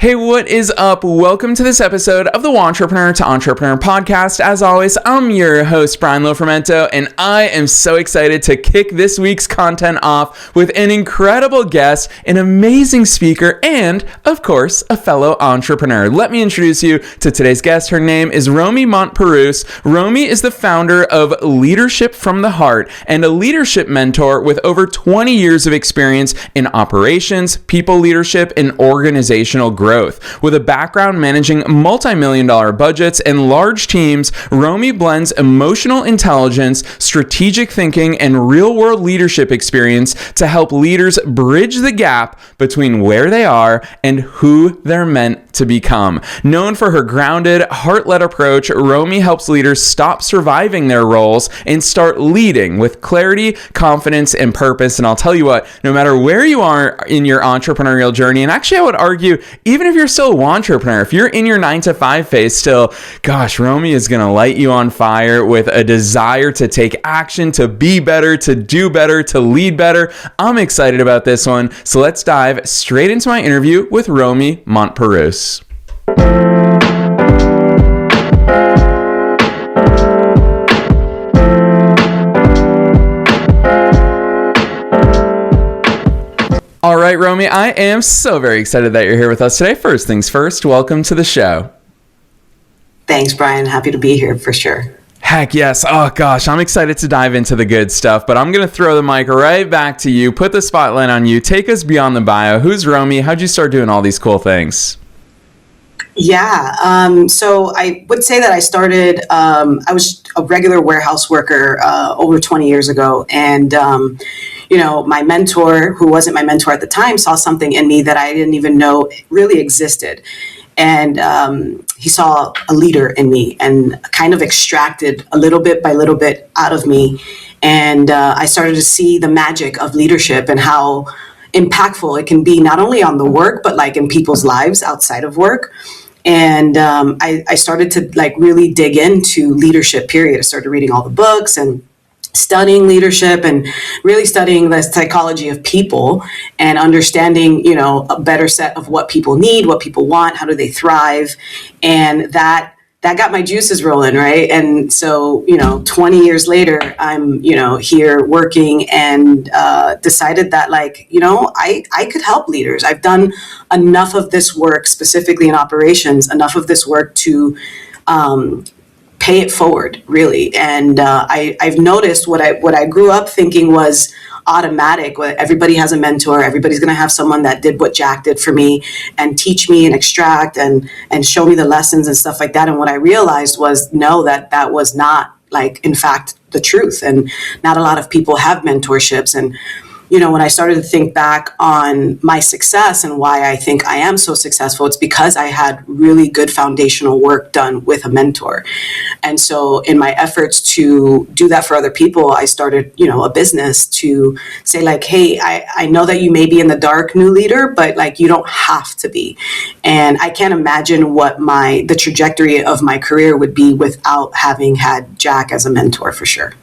Hey, what is up? Welcome to this episode of the Wantrepreneur to Entrepreneur podcast. As always, I'm your host, Brian Lofermento, and I am so excited to kick this week's content off with an incredible guest, an amazing speaker, and, of course, a fellow entrepreneur. Let me introduce you to today's guest. Her name is Romie Montpeirous. Romie is the founder of Leadership from the Heart and a leadership mentor with over 20 years of experience in operations, people leadership, and organizational growth. With a background managing multi-million-dollar budgets and large teams, Romy blends emotional intelligence, strategic thinking, and real-world leadership experience to help leaders bridge the gap between where they are and who they're meant to become. Known for her grounded, heart-led approach, Romy helps leaders stop surviving their roles and start leading with clarity, confidence, and purpose. And I'll tell you what, no matter where you are in your entrepreneurial journey, and actually I would argue, even if you're still a wantrepreneur, if you're in your 9-to-5 phase still, gosh, Romy is going to light you on fire with a desire to take action, to be better, to do better, to lead better. I'm excited about this one. So let's dive straight into my interview with Romie Montpeirous. All right, Romy, I am so very excited that you're here with us today. First things first, welcome to the show. Thanks, Brian. Happy to be here for sure. Heck yes. Oh gosh, I'm excited to dive into the good stuff, but I'm going to throw the mic right back to you, put the spotlight on you, take us beyond the bio. Who's Romy? How'd you start doing all these cool things? Yeah, so I would say that I started, I was a regular warehouse worker over 20 years ago. And, my mentor, who wasn't my mentor at the time, saw something in me that I didn't even know really existed. And he saw a leader in me and kind of extracted a little bit by little bit out of me. And I started to see the magic of leadership and how impactful it can be, not only on the work, but like in people's lives outside of work. And I started to really dig into leadership, period. I started reading all the books and studying leadership and really studying the psychology of people and understanding, a better set of what people need, what people want, how do they thrive. And that got my juices rolling, right? And so, 20 years later, I'm, here working and decided that I could help leaders. I've done enough of this work, specifically in operations, enough of this work to pay it forward, really. And I've noticed what I grew up thinking was automatic. Everybody has a mentor. Everybody's going to have someone that did what Jack did for me and teach me and extract and show me the lessons and stuff like that. And what I realized was, no, that was not in fact, the truth. And not a lot of people have mentorships. And when I started to think back on my success and why I think I am so successful, it's because I had really good foundational work done with a mentor. And so in my efforts to do that for other people, I started, a business to say hey, I know that you may be in the dark, new leader, but you don't have to be. And I can't imagine what the trajectory of my career would be without having had Jack as a mentor, for sure.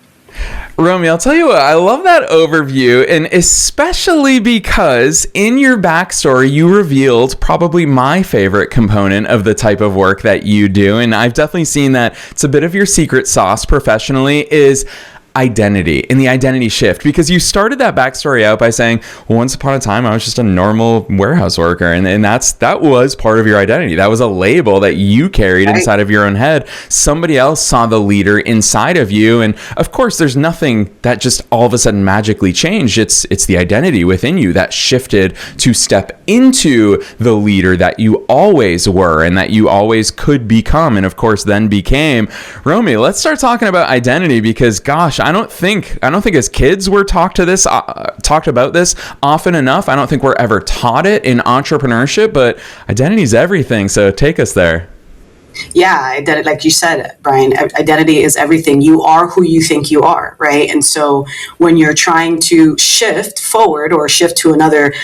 Romy, I'll tell you what, I love that overview, and especially because in your backstory, you revealed probably my favorite component of the type of work that you do, and I've definitely seen that it's a bit of your secret sauce professionally, is identity and the identity shift, because you started that backstory out by saying, well, once upon a time I was just a normal warehouse worker, and that was part of your identity. That was a label that you carried inside of your own head. Somebody else saw the leader inside of you, and of course there's nothing that just all of a sudden magically changed. It's the identity within you that shifted to step into the leader that you always were and that you always could become, and of course then became. Romy, let's start talking about identity, because gosh, I don't think as kids we're talked about this often enough. I don't think we're ever taught it in entrepreneurship, but identity is everything. So take us there. Yeah, like you said, Brian, identity is everything. You are who you think you are, right? And so when you're trying to shift forward or shift to another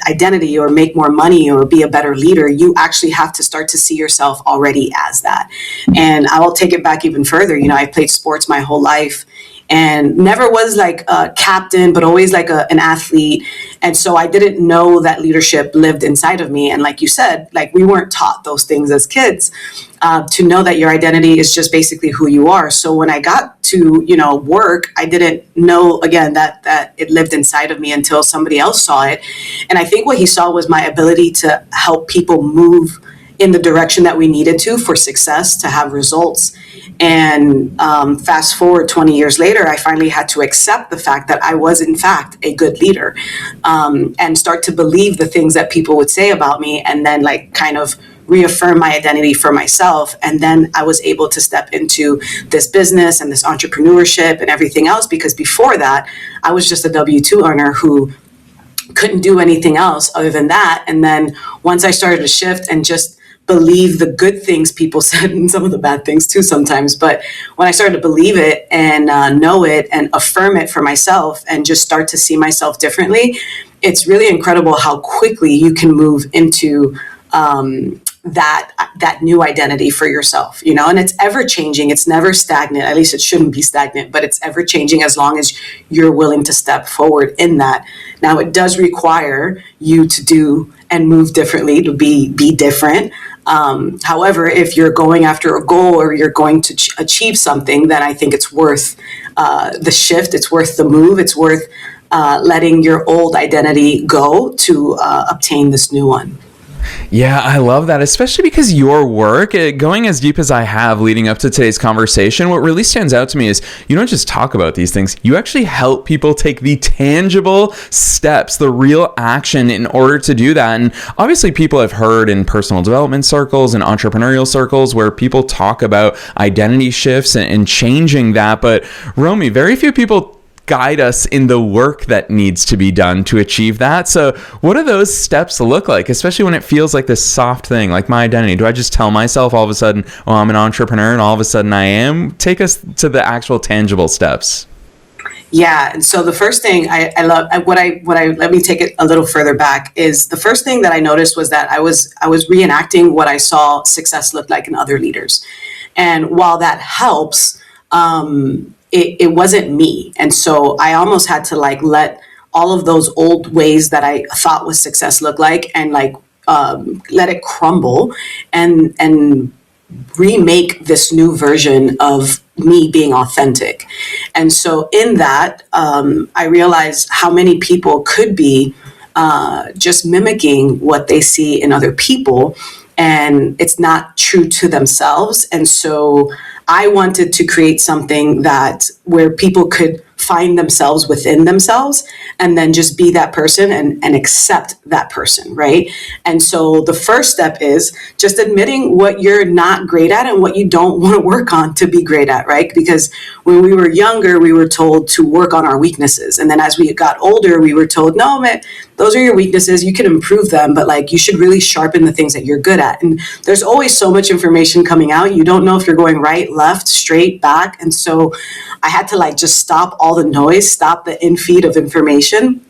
identity or make more money or be a better leader, you actually have to start to see yourself already as that. And I will take it back even further. I played sports my whole life. and never was like a captain, but always like an athlete. And so I didn't know that leadership lived inside of me. And like you said, like we weren't taught those things as kids, to know that your identity is just basically who you are. So when I got to, work, I didn't know, again, that it lived inside of me until somebody else saw it. And I think what he saw was my ability to help people move in the direction that we needed to for success, to have results. And fast forward 20 years later, I finally had to accept the fact that I was, in fact, a good leader, and start to believe the things that people would say about me, and then like kind of reaffirm my identity for myself. And then I was able to step into this business and this entrepreneurship and everything else, because before that, I was just a W-2 earner who couldn't do anything else other than that. And then once I started to shift and just believe the good things people said, and some of the bad things too sometimes, but when I started to believe it and know it and affirm it for myself and just start to see myself differently, it's really incredible how quickly you can move into that new identity for yourself, and it's ever changing. It's never stagnant. At least it shouldn't be stagnant, but it's ever changing as long as you're willing to step forward in that. Now, it does require you to do and move differently, to be different. However, if you're going after a goal or you're going to achieve something, then I think it's worth the shift. It's worth the move. It's worth letting your old identity go to obtain this new one. Yeah, I love that, especially because your work, going as deep as I have leading up to today's conversation, what really stands out to me is you don't just talk about these things, you actually help people take the tangible steps, the real action in order to do that. And obviously people have heard in personal development circles and entrepreneurial circles where people talk about identity shifts and changing that. But Romy, very few people guide us in the work that needs to be done to achieve that. So what do those steps look like, especially when it feels like this soft thing, like my identity? Do I just tell myself all of a sudden, oh, I'm an entrepreneur, and all of a sudden I am? Take us to the actual tangible steps. Yeah. And so the first thing I love, let me take it a little further back, is the first thing that I noticed was that I was reenacting what I saw success look like in other leaders. And while that helps, it wasn't me. And so I almost had to like let all of those old ways that I thought was success look like, and like let it crumble and remake this new version of me being authentic. And so in that, I realized how many people could be just mimicking what they see in other people, and it's not true to themselves. And so I wanted to create something where people could find themselves within themselves, and then just be that person and accept that person, right? And so the first step is just admitting what you're not great at and what you don't want to work on to be great at, right? Because when we were younger, we were told to work on our weaknesses. And then as we got older, we were told, no, man, those are your weaknesses. You can improve them, but like you should really sharpen the things that you're good at. And there's always so much information coming out. You don't know if you're going right, left, straight, back. And so I had to like just stop all the noise, stop the infeed of information.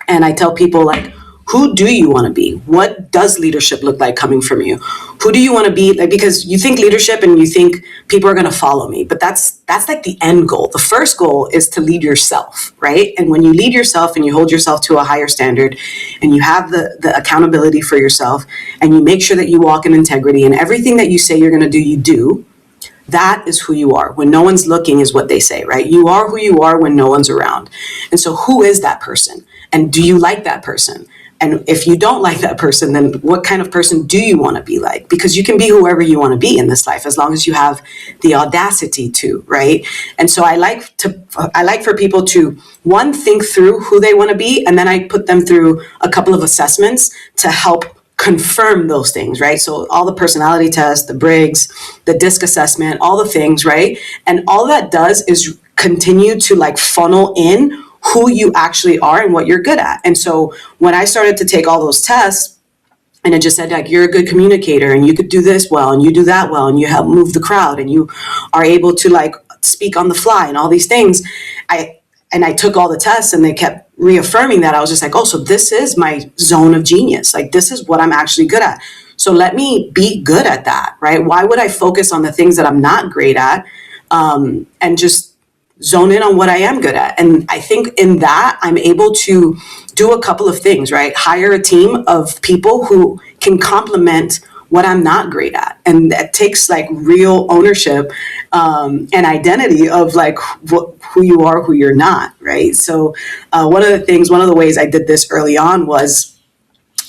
And I tell people, like, who do you want to be? What does leadership look like coming from you? Who do you want to be? Like, because you think leadership and you think people are going to follow me, but that's like the end goal. The first goal is to lead yourself, right? And when you lead yourself and you hold yourself to a higher standard, and you have the accountability for yourself, and you make sure that you walk in integrity, and everything that you say you're going to do, you do. That is who you are. When no one's looking is what they say, right? You are who you are when no one's around. And so who is that person? And do you like that person? And if you don't like that person, then what kind of person do you want to be like? Because you can be whoever you want to be in this life, as long as you have the audacity to, right? And so I like for people to, one, think through who they want to be. And then I put them through a couple of assessments to help confirm those things, right? So all the personality tests, the Briggs, the DISC assessment, all the things, right? And all that does is continue to like funnel in who you actually are and what you're good at. And so when I started to take all those tests, and it just said like, you're a good communicator, and you could do this well, and you do that well, and you help move the crowd, and you are able to like speak on the fly and all these things. I took all the tests, and they kept reaffirming that. I was just like, oh, so this is my zone of genius. Like, this is what I'm actually good at. So let me be good at that, right? Why would I focus on the things that I'm not great at, and just zone in on what I am good at. And I think in that, I'm able to do a couple of things, right? Hire a team of people who can complement what I'm not great at. And that takes like real ownership and identity of like who you are, who you're not, right? So one of the ways I did this early on was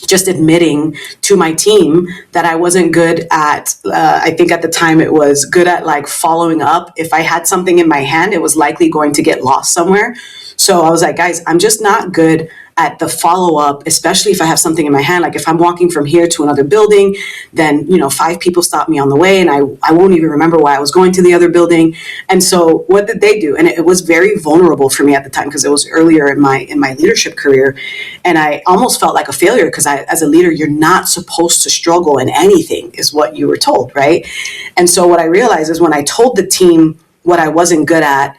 just admitting to my team that I wasn't good at, I think at the time it was good at like following up. If I had something in my hand, it was likely going to get lost somewhere. So I was like, guys, I'm just not good at the follow-up, especially if I have something in my hand. Like if I'm walking from here to another building, then, 5 people stop me on the way and I won't even remember why I was going to the other building. And so what did they do? And it was very vulnerable for me at the time because it was earlier in my leadership career. And I almost felt like a failure because as a leader, you're not supposed to struggle in anything is what you were told, right? And so what I realized is when I told the team what I wasn't good at,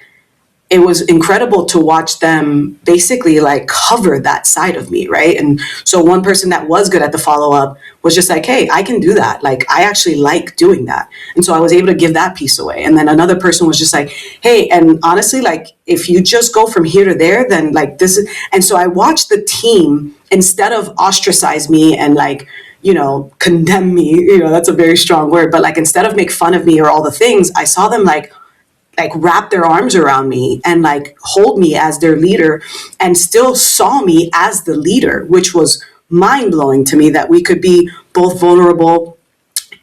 it was incredible to watch them basically like cover that side of me, right? And so one person that was good at the follow-up was just like, hey, I can do that. Like, I actually like doing that. And so I was able to give that piece away. And then another person was just like, hey, and honestly, like, if you just go from here to there, then like this is, and so I watched the team, instead of ostracize me and like, condemn me, that's a very strong word, but like, instead of make fun of me or all the things, I saw them like wrap their arms around me and like hold me as their leader and still saw me as the leader, which was mind blowing to me that we could be both vulnerable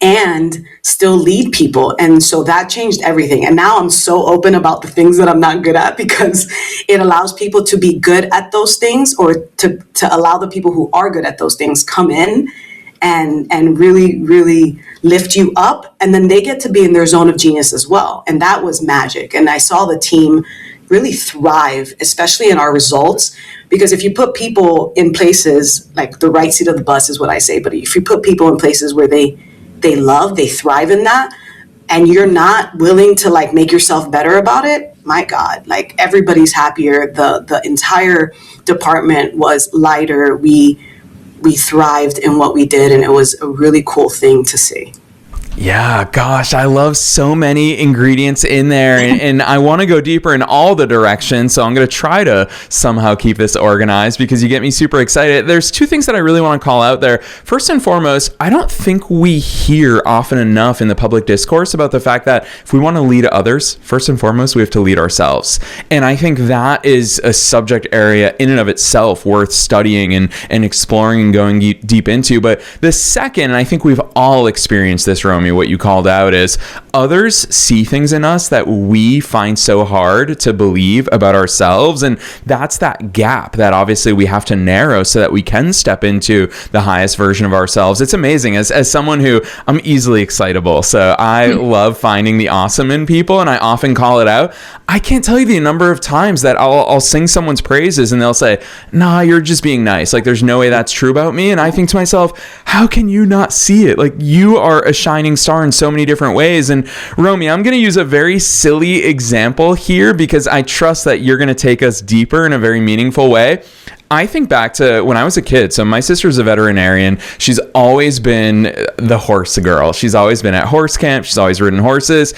and still lead people. And so that changed everything. And now I'm so open about the things that I'm not good at because it allows people to be good at those things or to allow the people who are good at those things come in and really, really lift you up. And then they get to be in their zone of genius as well. And that was magic. And I saw the team really thrive, especially in our results, because if you put people in places, like the right seat of the bus is what I say, but if you put people in places where they thrive in that, and you're not willing to like make yourself better about it, my God, like everybody's happier. The entire department was lighter. We thrived in what we did, and it was a really cool thing to see. Yeah, gosh, I love so many ingredients in there, and I want to go deeper in all the directions, so I'm going to try to somehow keep this organized because you get me super excited. There's 2 things that I really want to call out there. First and foremost, I don't think we hear often enough in the public discourse about the fact that if we want to lead others, first and foremost, we have to lead ourselves. And I think that is a subject area in and of itself worth studying and exploring and going deep into. But the second, and I think we've all experienced this, Romy, what you called out is others see things in us that we find so hard to believe about ourselves. And that's that gap that obviously we have to narrow so that we can step into the highest version of ourselves. It's amazing. As someone who I'm easily excitable, so I love finding the awesome in people, and I often call it out. I can't tell you the number of times that I'll sing someone's praises and they'll say, nah, you're just being nice. Like, there's no way that's true about me. And I think to myself, how can you not see it? Like, you are a shining star in so many different ways. And Romy, I'm going to use a very silly example here because I trust that you're going to take us deeper in a very meaningful way. I think back to when I was a kid. So my sister's a veterinarian. She's always been the horse girl. She's always been at horse camp. She's always ridden horses.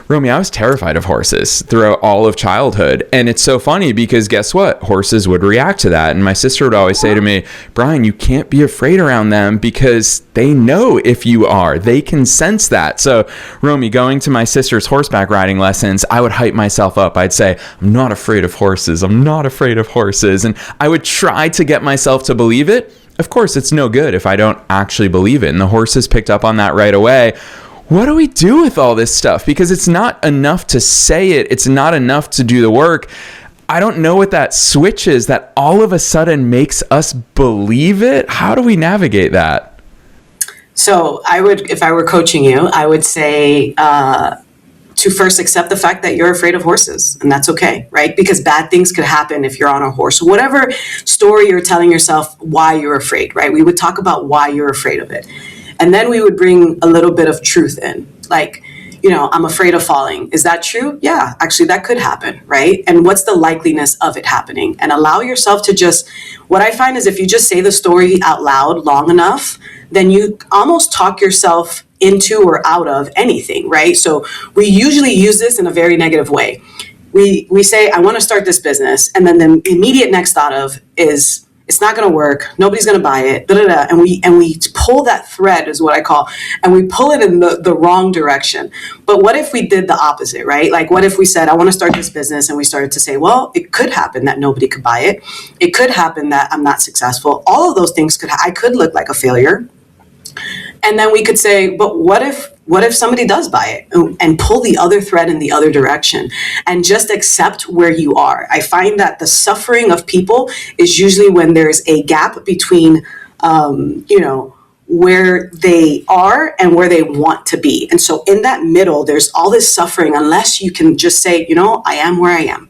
Romy, I was terrified of horses throughout all of childhood. And it's so funny because guess what? Horses would react to that. And my sister would always say to me, Brian, you can't be afraid around them because they know if you are. They can sense that. So Romy, going to my sister's horseback riding lessons, I would hype myself up. I'd say, I'm not afraid of horses. I'm not afraid of horses. And I would try to get myself to believe it. Of course, it's no good if I don't actually believe it. And the horses picked up on that right away. What do we do with all this stuff? Because it's not enough to say it. It's not enough to do the work. I don't know what that switch is that all of a sudden makes us believe it. How do we navigate that? So if I were coaching you, I would say to first accept the fact that you're afraid of horses, and that's okay, right? Because bad things could happen if you're on a horse. Whatever story you're telling yourself why you're afraid, right? We would talk about why you're afraid of it. And then we would bring a little bit of truth in, like, I'm afraid of falling. Is that true? Yeah, actually, that could happen, right? And what's the likeliness of it happening? And allow yourself to what I find is if you just say the story out loud long enough, then you almost talk yourself into or out of anything, right? So we usually use this in a very negative way. we say, I want to start this business. And then the immediate next thought of is, it's not going to work. Nobody's going to buy it. Da, da, da. And we pull that thread is what I call, and we pull it in the wrong direction. But what if we did the opposite, right? Like, what if we said, I want to start this business, and we started to say, well, it could happen that nobody could buy it. It could happen that I'm not successful. All of those things I could look like a failure. And then we could say, but what if somebody does buy it, and pull the other thread in the other direction and just accept where you are? I find that the suffering of people is usually when there's a gap between, where they are and where they want to be. And so in that middle, there's all this suffering unless you can just say, I am where I am.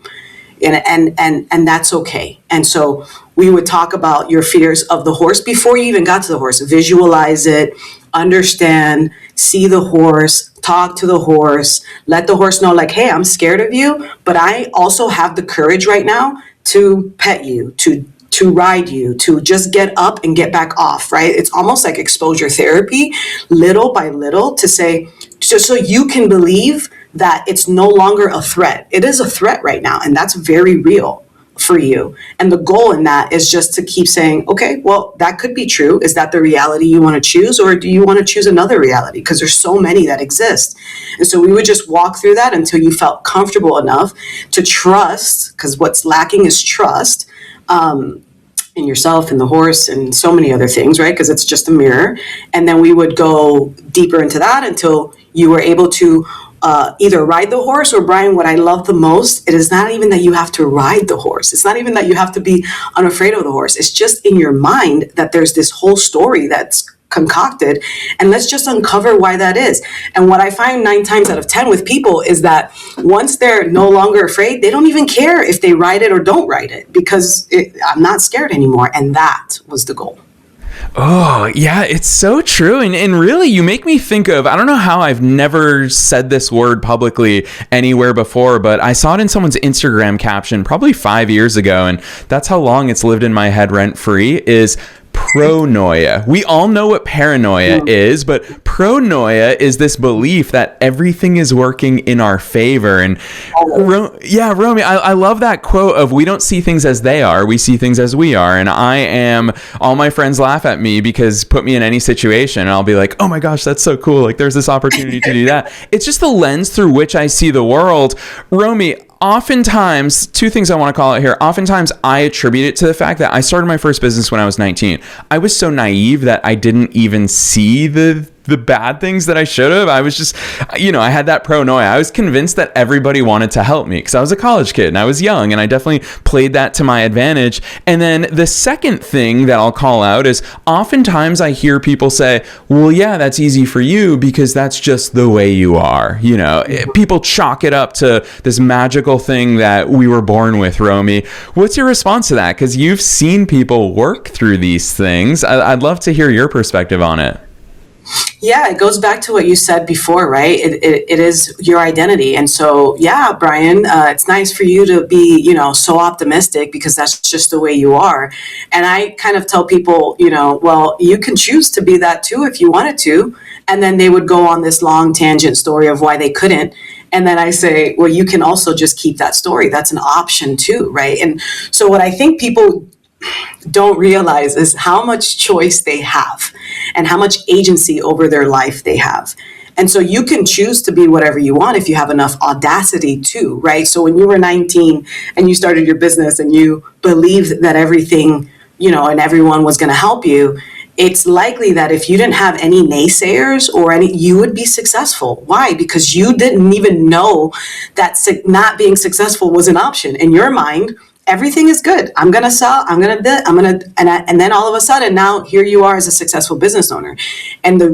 And that's okay. And so we would talk about your fears of the horse before you even got to the horse. Visualize it, understand, see the horse, talk to the horse, let the horse know, like, hey, I'm scared of you, but I also have the courage right now to pet you, to ride you, to just get up and get back off, right? It's almost like exposure therapy, little by little, to say, just so you can believe that it's no longer a threat. It is a threat right now, and that's very real for you. And the goal in that is just to keep saying, okay, well, that could be true. Is that the reality you want to choose, or do you want to choose another reality? Because there's so many that exist. And so we would just walk through that until you felt comfortable enough to trust, because what's lacking is trust, in yourself and the horse and so many other things, right? Because it's just a mirror. And then we would go deeper into that until you were able to either ride the horse, or, Brian, what I love the most, it is not even that you have to ride the horse. It's not even that you have to be unafraid of the horse. It's just in your mind that there's this whole story that's concocted, and let's just uncover why that is. And what I find 9 times out of 10 with people is that once they're no longer afraid, they don't even care if they ride it or don't ride it, because I'm not scared anymore. And that was the goal. Oh, yeah, it's so true. And really, you make me think of, I don't know how I've never said this word publicly anywhere before, but I saw it in someone's Instagram caption probably 5 years ago. And that's how long it's lived in my head rent free, is pronoia. We all know what paranoia is, but pronoia is this belief that everything is working in our favor. And Romy, I love that quote of, we don't see things as they are, we see things as we are. And all my friends laugh at me because put me in any situation and I'll be like, oh my gosh, that's so cool. Like, there's this opportunity to do that. It's just the lens through which I see the world. Romy, oftentimes, 2 things I want to call out here. Oftentimes, I attribute it to the fact that I started my first business when I was 19. I was so naive that I didn't even see the bad things that I should have. I was just, I had that pronoia. I was convinced that everybody wanted to help me because I was a college kid and I was young, and I definitely played that to my advantage. And then the second thing that I'll call out is, oftentimes I hear people say, well, yeah, that's easy for you because that's just the way you are. People chalk it up to this magical thing that we were born with. Romy, what's your response to that? Because you've seen people work through these things. I'd love to hear your perspective on it. Yeah, it goes back to what you said before, right? It is your identity. And so, yeah, Brian, it's nice for you to be, so optimistic because that's just the way you are. And I kind of tell people, well, you can choose to be that too if you wanted to. And then they would go on this long tangent story of why they couldn't. And then I say, well, you can also just keep that story. That's an option too, right? And so what I think people don't realize is how much choice they have and how much agency over their life they have. And so you can choose to be whatever you want if you have enough audacity too, right? So when you were 19 and you started your business and you believed that everything, and everyone was going to help you, it's likely that if you didn't have any naysayers you would be successful. Why? Because you didn't even know that not being successful was an option. In your mind, everything is good. I'm going to sell, and then all of a sudden now here you are as a successful business owner. And the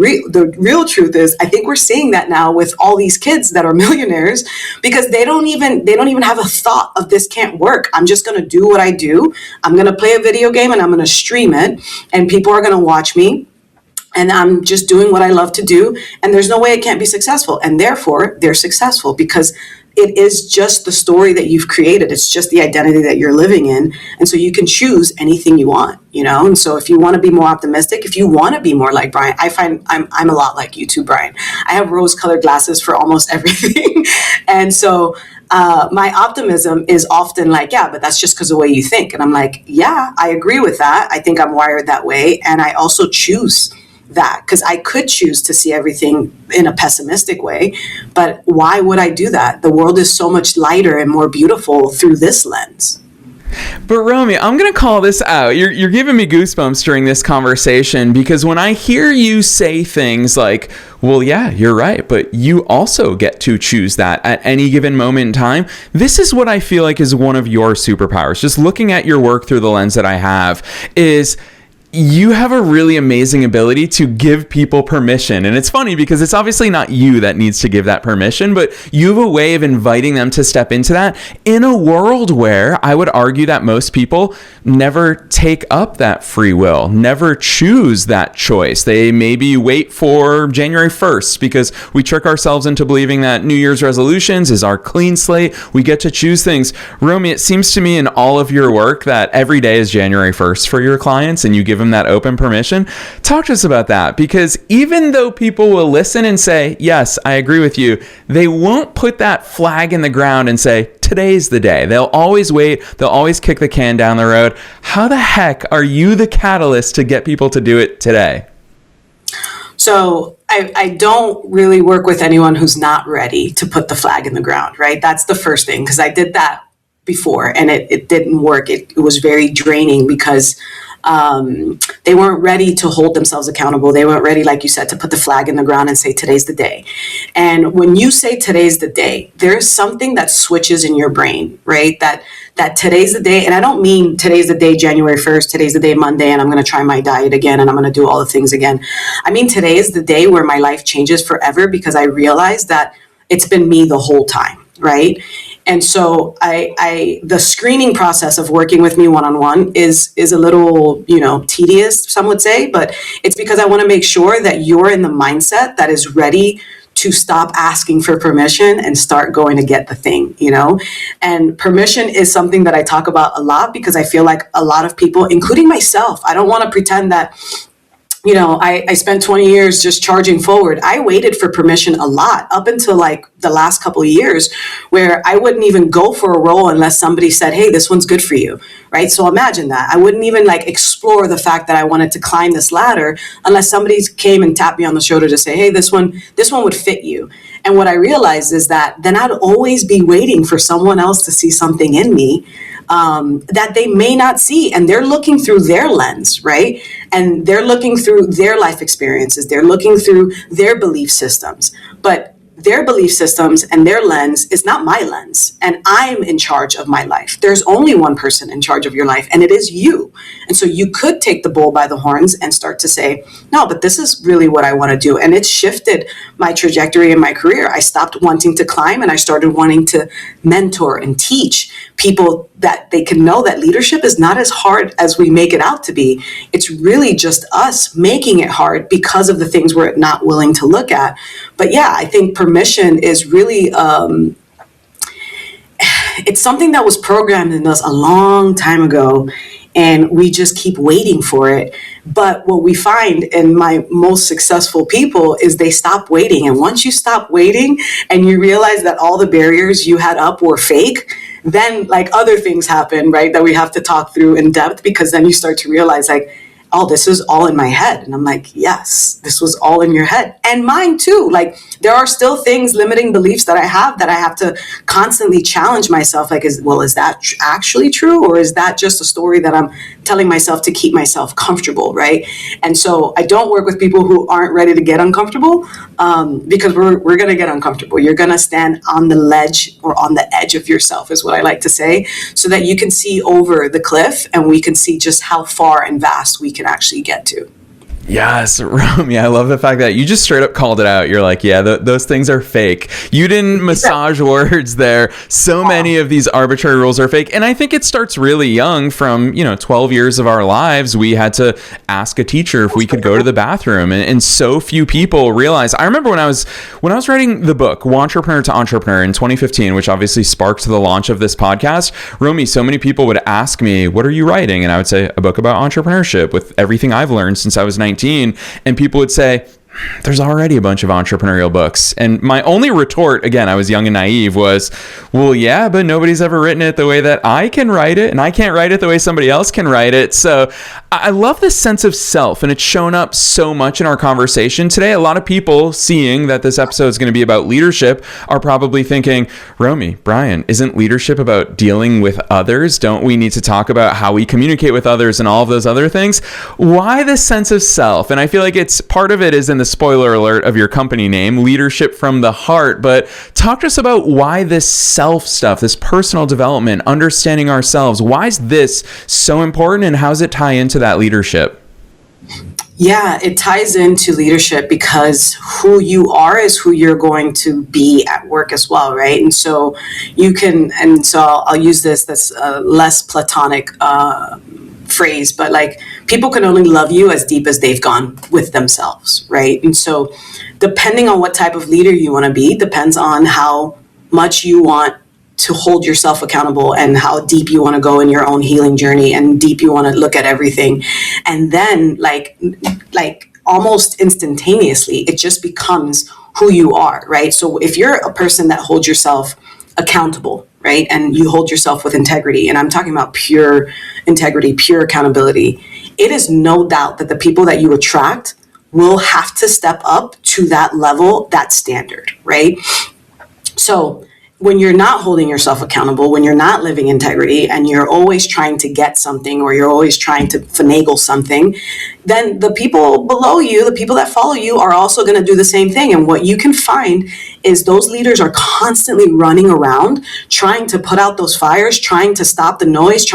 real truth is, I think we're seeing that now with all these kids that are millionaires, because they don't even have a thought of this can't work. I'm just going to do what I do. I'm going to play a video game and I'm going to stream it and people are going to watch me. And I'm just doing what I love to do. And there's no way it can't be successful. And therefore they're successful because it is just the story that you've created. It's just the identity that you're living in. And so you can choose anything you want, And so if you want to be more optimistic, if you want to be more like Brian, I find I'm a lot like you too, Brian. I have rose-colored glasses for almost everything. And so my optimism is often like, yeah, but that's just because of the way you think. And I'm like, yeah, I agree with that. I think I'm wired that way. And I also choose that because I could choose to see everything in a pessimistic way. But why would I do that? The world is so much lighter and more beautiful through this lens. But Romy, I'm going to call this out. You're giving me goosebumps during this conversation, because when I hear you say things like, well, yeah, you're right, but you also get to choose that at any given moment in time. This is what I feel like is one of your superpowers. Just looking at your work through the lens that I have is you have a really amazing ability to give people permission. And it's funny because it's obviously not you that needs to give that permission, but you have a way of inviting them to step into that in a world where I would argue that most people never take up that free will, never choose that choice. They maybe wait for January 1st because we trick ourselves into believing that New Year's resolutions is our clean slate. We get to choose things. Romy, it seems to me in all of your work that every day is January 1st for your clients, and you give them that open permission. Talk to us about that, because even though people will listen and say, yes, I agree with you, they won't put that flag in the ground and say, today's the day. They'll always wait. They'll always kick the can down the road. How the heck are you the catalyst to get people to do it today? So I don't really work with anyone who's not ready to put the flag in the ground, right? That's the first thing, because I did that before and it didn't work. It was very draining because they weren't ready to hold themselves accountable. They weren't ready, like you said, to put the flag in the ground and say, today's the day. And when you say today's the day, there's something that switches in your brain, right? That today's the day. And I don't mean today's the day, January 1st, today's the day, Monday, and I'm going to try my diet again, and I'm going to do all the things again. I mean, today is the day where my life changes forever, because I realized that it's been me the whole time, right? And so the screening process of working with me one-on-one is a little, tedious, some would say, but it's because I want to make sure that you're in the mindset that is ready to stop asking for permission and start going to get the thing, And permission is something that I talk about a lot, because I feel like a lot of people, including myself, I don't want to pretend that I spent 20 years just charging forward. I waited for permission a lot up until like the last couple of years, where I wouldn't even go for a role unless somebody said, hey, this one's good for you, right? So imagine that. I wouldn't even explore the fact that I wanted to climb this ladder unless somebody came and tapped me on the shoulder to say, hey, this one would fit you. And what I realized is that then I'd always be waiting for someone else to see something in me that they may not see. And they're looking through their lens, right? And they're looking through their life experiences. They're looking through their belief systems. But their belief systems and their lens is not my lens. And I'm in charge of my life. There's only one person in charge of your life, and it is you. And so you could take the bull by the horns and start to say, no, but this is really what I want to do. And it shifted my trajectory in my career. I stopped wanting to climb and I started wanting to mentor and teach people that they can know that leadership is not as hard as we make it out to be. It's really just us making it hard because of the things we're not willing to look at. But yeah, I think permission is really, it's something that was programmed in us a long time ago, and we just keep waiting for it. But what we find in my most successful people is they stop waiting. And once you stop waiting and you realize that all the barriers you had up were fake, then other things happen, right? That we have to talk through in depth, because then you start to realize oh, this is all in my head. And I'm like, yes, this was all in your head. And mine too. There are still things, limiting beliefs that I have to constantly challenge myself. Is that actually true? Or is that just a story that I'm telling myself to keep myself comfortable, right? And so I don't work with people who aren't ready to get uncomfortable, because we're going to get uncomfortable. You're going to stand on the ledge or on the edge of yourself, is what I like to say, so that you can see over the cliff and we can see just how far and vast we can actually get to. Yes, Romy, I love the fact that you just straight up called it out. You're like, yeah, those things are fake. You didn't massage words there. So many of these arbitrary rules are fake. And I think it starts really young. From, 12 years of our lives, we had to ask a teacher if we could go to the bathroom. And so few people realize. I remember when I was writing the book, Wantrepreneur to Entrepreneur, in 2015, which obviously sparked the launch of this podcast. Romy, so many people would ask me, what are you writing? And I would say, a book about entrepreneurship with everything I've learned since I was 19. And people would say, there's already a bunch of entrepreneurial books. And my only retort, again, I was young and naive, was, well, yeah, but nobody's ever written it the way that I can write it, and I can't write it the way somebody else can write it. So I love this sense of self, and it's shown up so much in our conversation today. A lot of people, seeing that this episode is going to be about leadership, are probably thinking, Romy, Brian, isn't leadership about dealing with others? Don't we need to talk about how we communicate with others and all of those other things? Why this sense of self? And I feel like it's part of it is in the spoiler alert of your company name, Leadership from the Heart. But talk to us about why this self stuff, this personal development, understanding ourselves, why is this so important, and how does it tie into that leadership? Yeah, it ties into leadership because who you are is who you're going to be at work as well, right? And so I'll use this, that's a less platonic phrase, but like, people can only love you as deep as they've gone with themselves, right? And so depending on what type of leader you want to be depends on how much you want to hold yourself accountable and how deep you want to go in your own healing journey and deep you want to look at everything. And then like almost instantaneously, it just becomes who you are, right? So if you're a person that holds yourself accountable, right, and you hold yourself with integrity, and I'm talking about pure integrity, pure accountability, it is no doubt that the people that you attract will have to step up to that level, that standard, right? So when you're not holding yourself accountable, when you're not living integrity, and you're always trying to get something, or you're always trying to finagle something, then the people below you, the people that follow you, are also going to do the same thing. And what you can find is those leaders are constantly running around, trying to put out those fires, trying to stop the noise,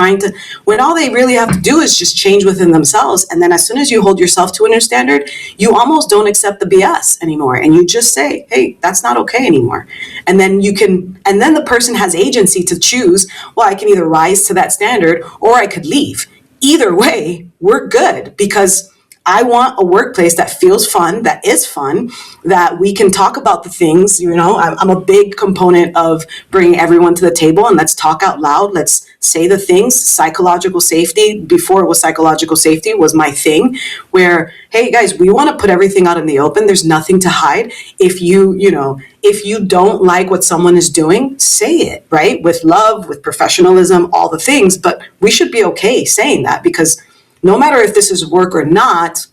when all they really have to do is just change within themselves. And then as soon as you hold yourself to a new standard, you almost don't accept the BS anymore. And you just say, hey, that's not okay anymore. And then the person has agency to choose, well, I can either rise to that standard or I could leave. Either way, we're good, because I want a workplace that feels fun, that is fun, that we can talk about the things, I'm a big component of bringing everyone to the table and let's talk out loud. Let's say the things. Psychological safety, before it was psychological safety, was my thing, where, hey guys, we want to put everything out in the open. There's nothing to hide. If you don't like what someone is doing, say it, right? With love, with professionalism, all the things, but we should be okay saying that, because no matter if this is work or not,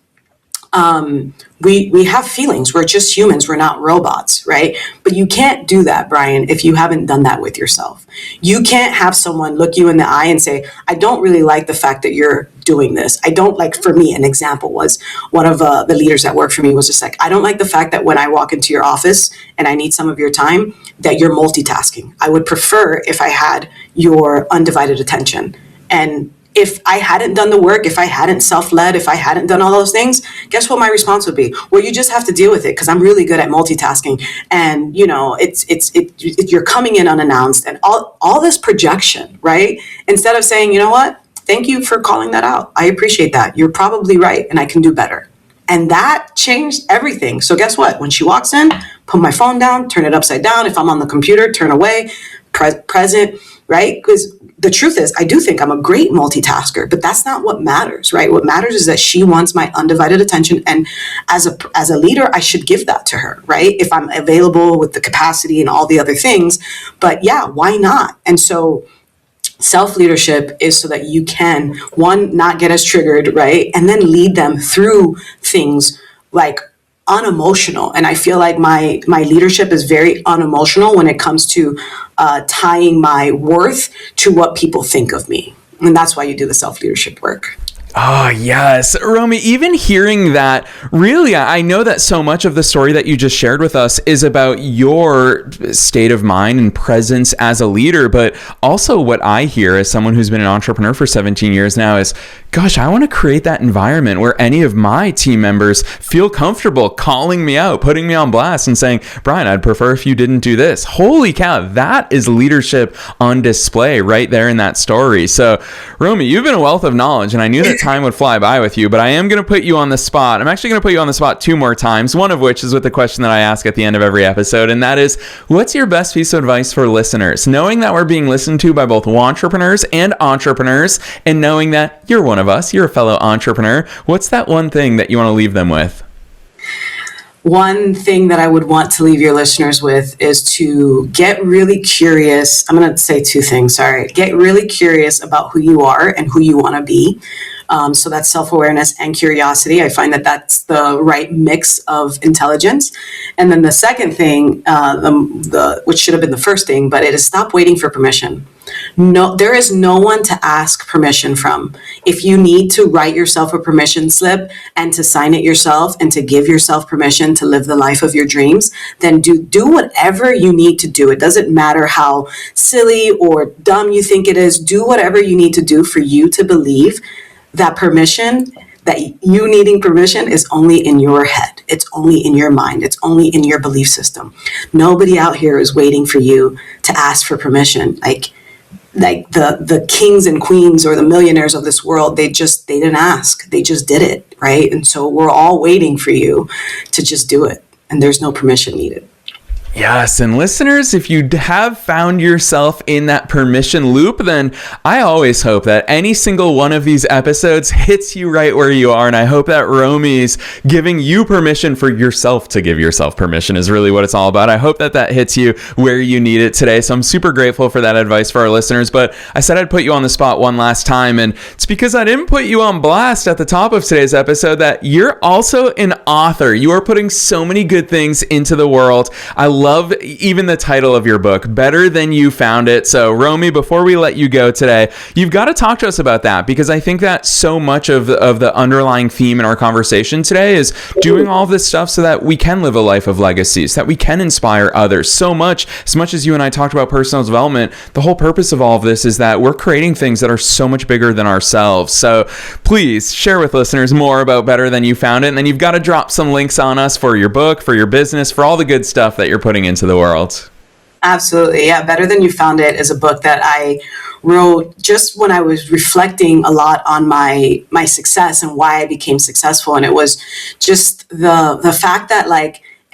we have feelings. We're just humans. We're not robots, right? But you can't do that, Brian, if you haven't done that with yourself. You can't have someone look you in the eye and say, I don't really like the fact that you're doing this. I don't like, for me, an example was one of the leaders that worked for me was just like, I don't like the fact that when I walk into your office and I need some of your time, that you're multitasking. I would prefer if I had your undivided attention. And if I hadn't done the work, if I hadn't self-led, if I hadn't done all those things, guess what my response would be? Well, you just have to deal with it because I'm really good at multitasking. And, you're coming in unannounced and all this projection, right? Instead of saying, you know what? Thank you for calling that out. I appreciate that. You're probably right and I can do better. And that changed everything. So guess what? When she walks in, put my phone down, turn it upside down. If I'm on the computer, turn away, present, right? Because the truth is, I do think I'm a great multitasker, but that's not what matters, right? What matters is that she wants my undivided attention. And as a leader, I should give that to her, right? If I'm available with the capacity and all the other things. But yeah, why not? And so self-leadership is so that you can, one, not get as triggered, right? And then lead them through things like unemotional. And I feel like my leadership is very unemotional when it comes to tying my worth to what people think of me. And that's why you do the self-leadership work. Oh, yes. Romy, even hearing that, really, I know that so much of the story that you just shared with us is about your state of mind and presence as a leader. But also what I hear as someone who's been an entrepreneur for 17 years now is, gosh, I want to create that environment where any of my team members feel comfortable calling me out, putting me on blast and saying, Brian, I'd prefer if you didn't do this. Holy cow, that is leadership on display right there in that story. So, Romy, you've been a wealth of knowledge, and I knew that time would fly by with you, but I am going to put you on the spot. I'm actually going to put you on the spot 2 more times, one of which is with the question that I ask at the end of every episode, and that is, what's your best piece of advice for listeners? Knowing that we're being listened to by both wantrepreneurs and entrepreneurs, and knowing that you're one of us, you're a fellow entrepreneur, what's that one thing that you want to leave them with? one thing that I would want to leave your listeners with is to get really curious. I'm going to say two things. Sorry. Get really curious about who you are and who you want to be. So that's self-awareness and curiosity. I find that that's the right mix of intelligence. And then the second thing, which should have been the first thing, but it is stop waiting for permission. No, there is no one to ask permission from. If you need to write yourself a permission slip and to sign it yourself and to give yourself permission to live the life of your dreams, then do whatever you need to do. It doesn't matter how silly or dumb you think it is. Do whatever you need to do for you to believe that permission, that you needing permission is only in your head. It's only in your mind. It's only in your belief system. Nobody out here is waiting for you to ask for permission. Like the kings and queens or the millionaires of this world, they didn't ask. They just did it, right? And so we're all waiting for you to just do it. And there's no permission needed. Yes, and listeners, if you have found yourself in that permission loop, then I always hope that any single one of these episodes hits you right where you are, and I hope that Romy's giving you permission for yourself to give yourself permission is really what it's all about. I hope that hits you where you need it today, so I'm super grateful for that advice for our listeners, but I said I'd put you on the spot one last time, and it's because I didn't put you on blast at the top of today's episode that you're also an author. You are putting so many good things into the world. I love even the title of your book, Better Than You Found It. So Romy, before we let you go today, you've got to talk to us about that, because I think that so much of the underlying theme in our conversation today is doing all of this stuff so that we can live a life of legacies, that we can inspire others. So much, as much as you and I talked about personal development, the whole purpose of all of this is that we're creating things that are so much bigger than ourselves. So please share with listeners more about Better Than You Found It. And then you've got to drop some links on us for your book, for your business, for all the good stuff that you're putting into the world. Absolutely. Yeah. Better Than You Found It is a book that I wrote just when I was reflecting a lot on my success and why I became successful. And it was just the fact that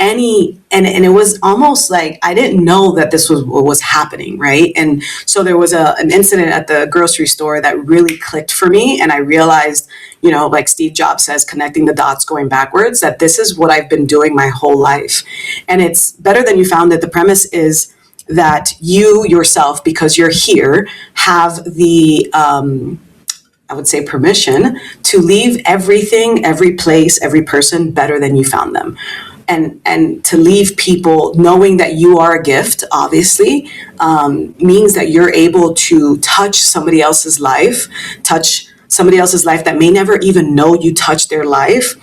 and it was almost like I didn't know that this was what was happening, right? And so there was an incident at the grocery store that really clicked for me, and I realized, like Steve Jobs says, connecting the dots going backwards, that this is what I've been doing my whole life. And it's Better Than You Found It. The premise is that you yourself, because you're here, have the I would say permission to leave everything, every place, every person better than you found them. And to leave people knowing that you are a gift, obviously, means that you're able to touch somebody else's life that may never even know you touched their life.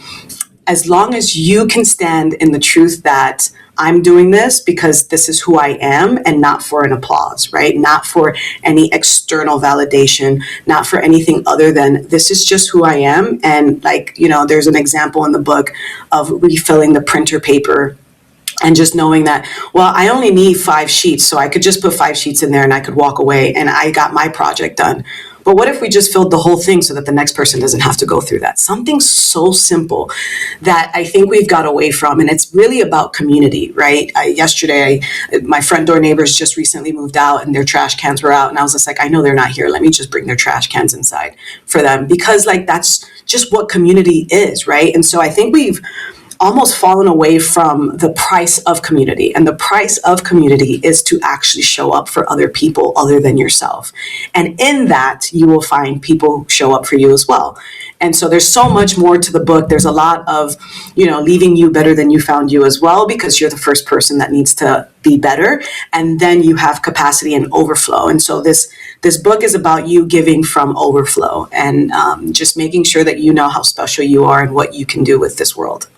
As long as you can stand in the truth that I'm doing this because this is who I am and not for an applause, right? Not for any external validation, not for anything other than this is just who I am. And there's an example in the book of refilling the printer paper and just knowing that, well, I only need 5 sheets, so I could just put 5 sheets in there and I could walk away and I got my project done. But what if we just filled the whole thing so that the next person doesn't have to go through that? Something so simple that I think we've got away from. And it's really about community, right? Yesterday, my front door neighbors just recently moved out and their trash cans were out. And I was just like, I know they're not here. Let me just bring their trash cans inside for them. Because that's just what community is, right? And so I think we've almost fallen away from the price of community. And the price of community is to actually show up for other people other than yourself. And in that, you will find people who show up for you as well. And so there's so much more to the book. There's a lot of, leaving you better than you found you as well, because you're the first person that needs to be better. And then you have capacity and overflow. And so this book is about you giving from overflow and just making sure that you know how special you are and what you can do with this world.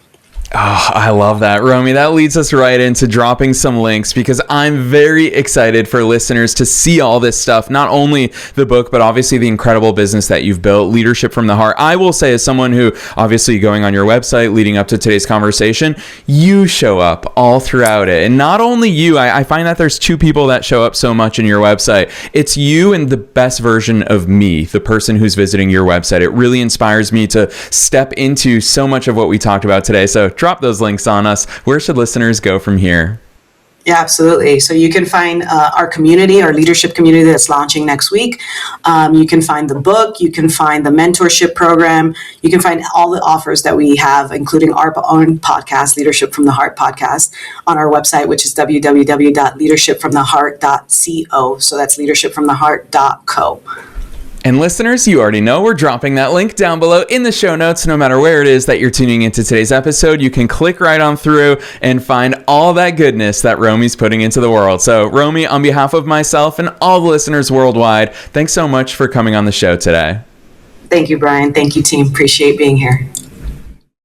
Oh, I love that, Romy. That leads us right into dropping some links, because I'm very excited for listeners to see all this stuff, not only the book, but obviously the incredible business that you've built, Leadership from the Heart. I will say, as someone who obviously going on your website leading up to today's conversation, you show up all throughout it. And not only you, I find that there's 2 people that show up so much in your website. It's you and the best version of me, the person who's visiting your website. It really inspires me to step into so much of what we talked about today. So drop those links on us. Where should listeners go from here? Yeah, absolutely. So you can find our community, our leadership community that's launching next week. You can find the book. You can find the mentorship program. You can find all the offers that we have, including our own podcast, Leadership from the Heart podcast, on our website, which is www.leadershipfromtheheart.co. So that's leadershipfromtheheart.co. And listeners, you already know we're dropping that link down below in the show notes. No matter where it is that you're tuning into today's episode, you can click right on through and find all that goodness that Romy's putting into the world. So Romy, on behalf of myself and all the listeners worldwide, thanks so much for coming on the show today. Thank you, Brian. Thank you, team. Appreciate being here.